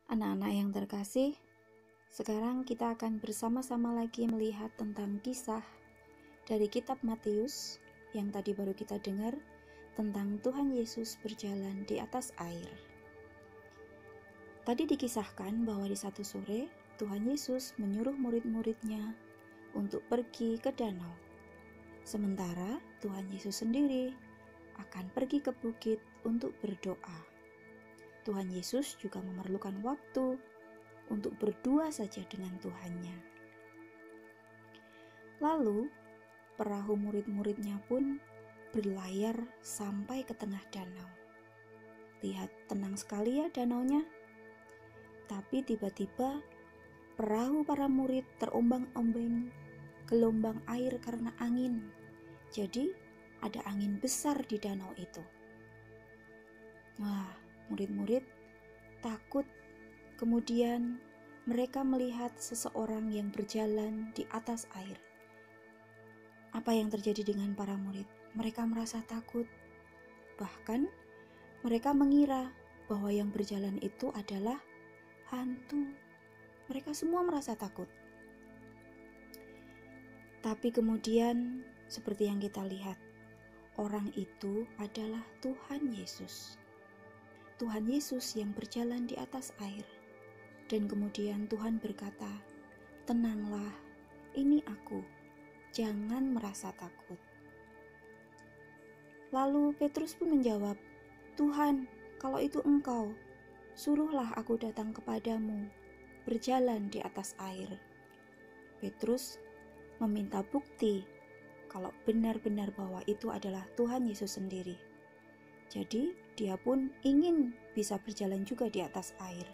Anak-anak yang terkasih, sekarang kita akan bersama-sama lagi melihat tentang kisah dari kitab Matius yang tadi baru kita dengar tentang Tuhan Yesus berjalan di atas air. Tadi dikisahkan bahwa di satu sore Tuhan Yesus menyuruh murid-muridnya untuk pergi ke danau. Sementara Tuhan Yesus sendiri akan pergi ke bukit untuk berdoa. Tuhan Yesus juga memerlukan waktu untuk berdua saja dengan Tuhannya. Lalu, perahu murid-muridnya pun berlayar sampai ke tengah danau. Lihat, tenang sekali ya danaunya. Tapi tiba-tiba perahu para murid terombang-ambing gelombang air karena angin. Jadi, ada angin besar di danau itu. Wah, murid-murid takut. Kemudian mereka melihat seseorang yang berjalan di atas air. Apa yang terjadi dengan para murid? Mereka merasa takut. Bahkan mereka mengira bahwa yang berjalan itu adalah hantu. Mereka semua merasa takut. Tapi kemudian seperti yang kita lihat, orang itu adalah Tuhan Yesus. Tuhan Yesus yang berjalan di atas air. Dan kemudian Tuhan berkata, "Tenanglah, ini aku. Jangan merasa takut." Lalu Petrus pun menjawab, "Tuhan, kalau itu Engkau, suruhlah aku datang kepadamu, berjalan di atas air." Petrus meminta bukti kalau benar-benar bahwa itu adalah Tuhan Yesus sendiri. Jadi dia pun ingin bisa berjalan juga di atas air.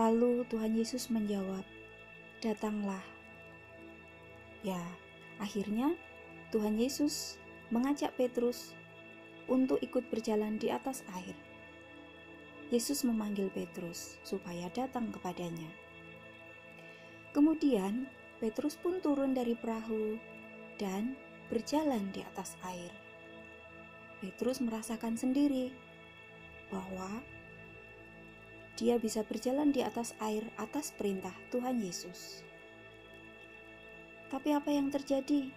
Lalu Tuhan Yesus menjawab, "Datanglah." Ya, akhirnya Tuhan Yesus mengajak Petrus untuk ikut berjalan di atas air. Yesus memanggil Petrus supaya datang kepadanya. Kemudian Petrus pun turun dari perahu dan berjalan di atas air. Petrus merasakan sendiri bahwa dia bisa berjalan di atas air atas perintah Tuhan Yesus. Tapi apa yang terjadi?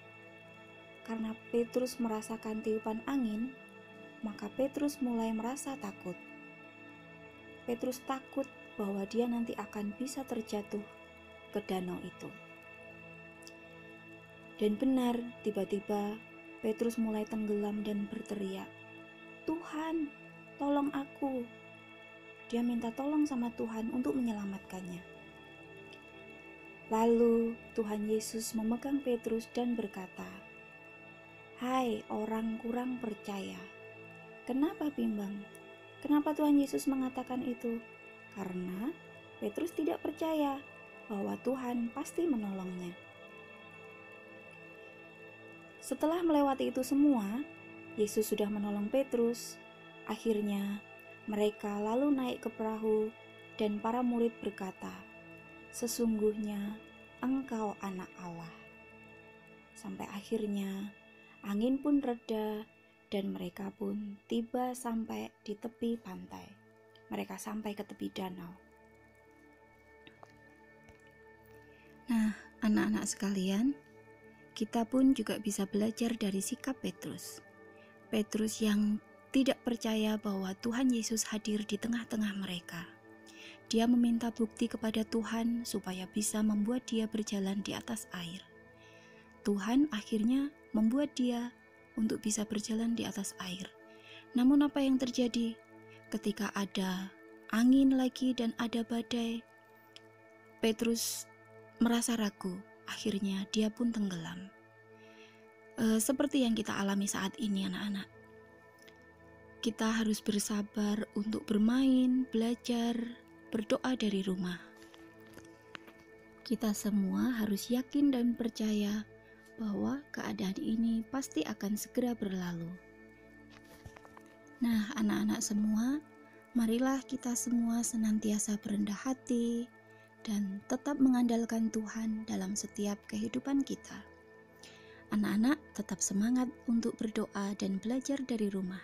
Karena Petrus merasakan tiupan angin, maka Petrus mulai merasa takut. Petrus takut bahwa dia nanti akan bisa terjatuh ke danau itu. Dan benar, tiba-tiba Petrus mulai tenggelam dan berteriak, "Tuhan, tolong aku." Dia minta tolong sama Tuhan untuk menyelamatkannya. Lalu Tuhan Yesus memegang Petrus dan berkata, "Hai orang kurang percaya, kenapa bimbang?" Kenapa Tuhan Yesus mengatakan itu? Karena Petrus tidak percaya bahwa Tuhan pasti menolongnya. Setelah melewati itu semua, Yesus sudah menolong Petrus. Akhirnya mereka lalu naik ke perahu dan para murid berkata, "Sesungguhnya Engkau Anak Allah." Sampai akhirnya angin pun reda dan mereka pun tiba sampai di tepi pantai. Mereka sampai ke tepi danau. Nah, anak-anak sekalian, kita pun juga bisa belajar dari sikap Petrus. Petrus yang tidak percaya bahwa Tuhan Yesus hadir di tengah-tengah mereka. Dia meminta bukti kepada Tuhan supaya bisa membuat dia berjalan di atas air. Tuhan akhirnya membuat dia untuk bisa berjalan di atas air. Namun apa yang terjadi? Ketika ada angin lagi dan ada badai, Petrus merasa ragu. Akhirnya dia pun tenggelam. Seperti yang kita alami saat ini, anak-anak. Kita harus bersabar untuk bermain, belajar, berdoa dari rumah. Kita semua harus yakin dan percaya bahwa keadaan ini pasti akan segera berlalu. Nah, anak-anak semua, marilah kita semua senantiasa berendah hati dan tetap mengandalkan Tuhan dalam setiap kehidupan kita. Anak-anak tetap semangat untuk berdoa dan belajar dari rumah.